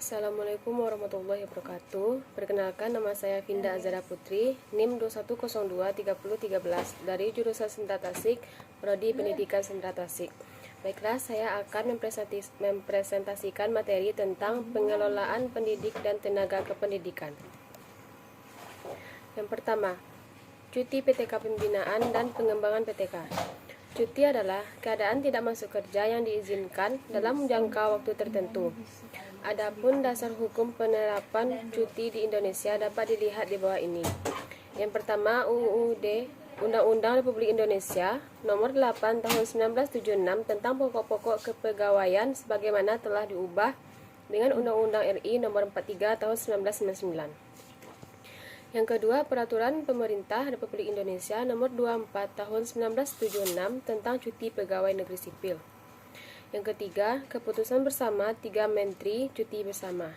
Assalamualaikum warahmatullahi wabarakatuh. Perkenalkan, nama saya Vinda Azara Putri, NIM 21023013 dari jurusan Sentra Tasik, Prodi Pendidikan Sentra Tasik. Baiklah, saya akan mempresentasikan materi tentang pengelolaan pendidik dan tenaga kependidikan. Yang pertama, cuti PTK pembinaan dan pengembangan PTK. Cuti adalah keadaan tidak masuk kerja yang diizinkan dalam jangka waktu tertentu. Adapun dasar hukum penerapan cuti di Indonesia dapat dilihat di bawah ini. Yang pertama, UUD, Undang-Undang Republik Indonesia Nomor 8 Tahun 1976 tentang pokok-pokok kepegawaian sebagaimana telah diubah dengan Undang-Undang RI Nomor 43 Tahun 1999. Yang kedua, Peraturan Pemerintah Republik Indonesia Nomor 24 Tahun 1976 tentang cuti pegawai negeri sipil. Yang ketiga, Keputusan Bersama 3 Menteri Cuti Bersama.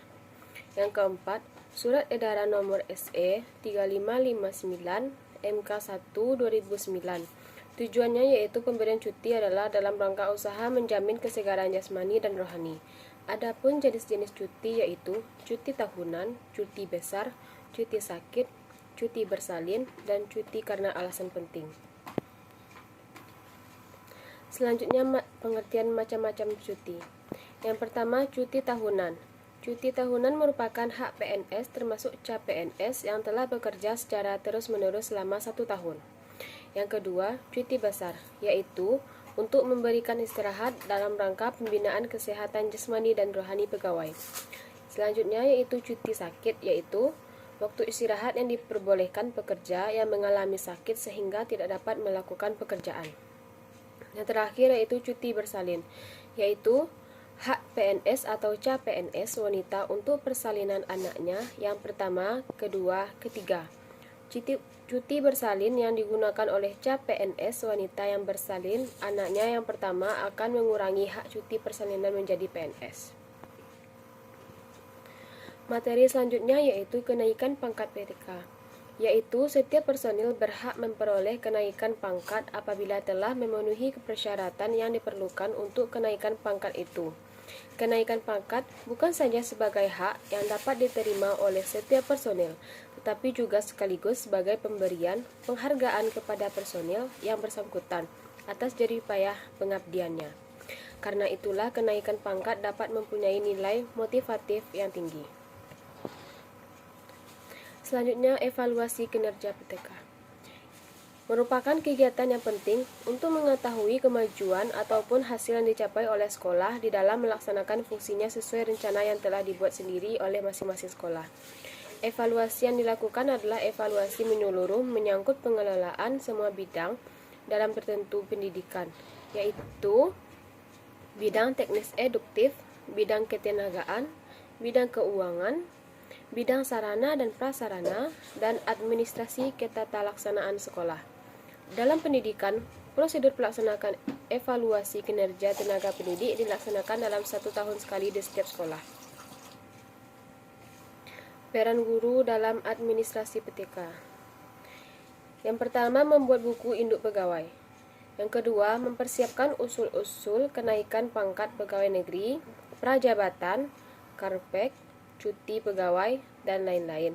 Yang keempat, Surat Edaran Nomor SE 3559 MK1 2009. Tujuannya yaitu pemberian cuti adalah dalam rangka usaha menjamin kesegaran jasmani dan rohani. Adapun jenis-jenis cuti yaitu cuti tahunan, cuti besar, cuti sakit, cuti bersalin, dan cuti karena alasan penting. Selanjutnya, pengertian macam-macam cuti. Yang pertama, cuti tahunan. Cuti tahunan merupakan hak PNS termasuk CPNS yang telah bekerja secara terus-menerus selama 1 tahun. Yang kedua, cuti besar, yaitu untuk memberikan istirahat dalam rangka pembinaan kesehatan jasmani dan rohani pegawai. Selanjutnya yaitu cuti sakit, yaitu waktu istirahat yang diperbolehkan pekerja yang mengalami sakit sehingga tidak dapat melakukan pekerjaan. Yang terakhir yaitu cuti bersalin, yaitu hak PNS atau CPNS wanita untuk persalinan anaknya yang pertama, kedua, ketiga. Cuti bersalin yang digunakan oleh CPNS wanita yang bersalin anaknya yang pertama akan mengurangi hak cuti persalinan menjadi PNS. Materi selanjutnya yaitu kenaikan pangkat PTK, yaitu setiap personil berhak memperoleh kenaikan pangkat apabila telah memenuhi persyaratan yang diperlukan untuk kenaikan pangkat itu. Kenaikan pangkat bukan saja sebagai hak yang dapat diterima oleh setiap personil, tetapi juga sekaligus sebagai pemberian penghargaan kepada personil yang bersangkutan atas jerih payah pengabdiannya. Karena itulah kenaikan pangkat dapat mempunyai nilai motivatif yang tinggi. Selanjutnya, evaluasi kinerja PTK. Merupakan kegiatan yang penting untuk mengetahui kemajuan ataupun hasil yang dicapai oleh sekolah di dalam melaksanakan fungsinya sesuai rencana yang telah dibuat sendiri oleh masing-masing sekolah. Evaluasi yang dilakukan adalah evaluasi menyeluruh menyangkut pengelolaan semua bidang dalam tertentu pendidikan, yaitu bidang teknis eduktif, bidang ketenagaan, bidang keuangan, bidang sarana dan prasarana, dan administrasi ketatalaksanaan sekolah. Dalam pendidikan, prosedur pelaksanaan evaluasi kinerja tenaga pendidik dilaksanakan dalam 1 tahun sekali di setiap sekolah. Peran guru dalam administrasi PTK. Yang pertama, membuat buku induk pegawai. Yang kedua, mempersiapkan usul-usul kenaikan pangkat pegawai negeri, prajabatan, karpet, cuti pegawai, dan lain-lain.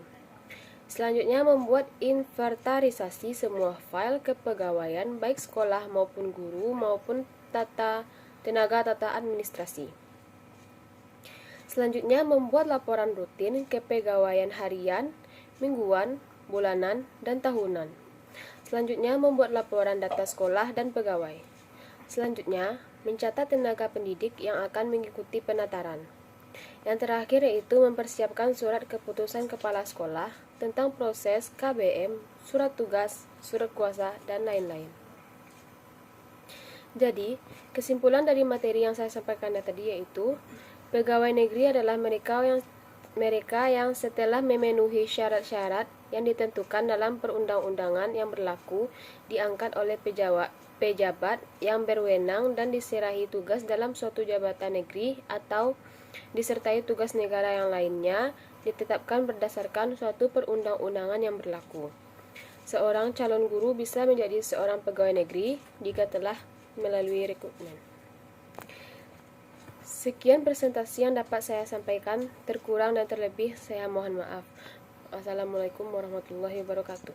Selanjutnya, membuat inventarisasi semua file kepegawaian baik sekolah maupun guru maupun tenaga administrasi. Selanjutnya, membuat laporan rutin kepegawaian harian, mingguan, bulanan, dan tahunan. Selanjutnya, membuat laporan data sekolah dan pegawai. Selanjutnya, mencatat tenaga pendidik yang akan mengikuti penataran. Yang terakhir yaitu mempersiapkan surat keputusan kepala sekolah tentang proses KBM, surat tugas, surat kuasa, dan lain-lain. Jadi, kesimpulan dari materi yang saya sampaikan tadi yaitu pegawai negeri adalah mereka yang setelah memenuhi syarat-syarat yang ditentukan dalam perundang-undangan yang berlaku diangkat oleh pejabat yang berwenang dan diserahi tugas dalam suatu jabatan negeri atau disertai tugas negara yang lainnya ditetapkan berdasarkan suatu perundang-undangan yang berlaku. Seorang calon guru bisa menjadi seorang pegawai negeri jika telah melalui rekrutmen. Sekian presentasi yang dapat saya sampaikan, terkurang dan terlebih saya mohon maaf. Wassalamualaikum warahmatullahi wabarakatuh.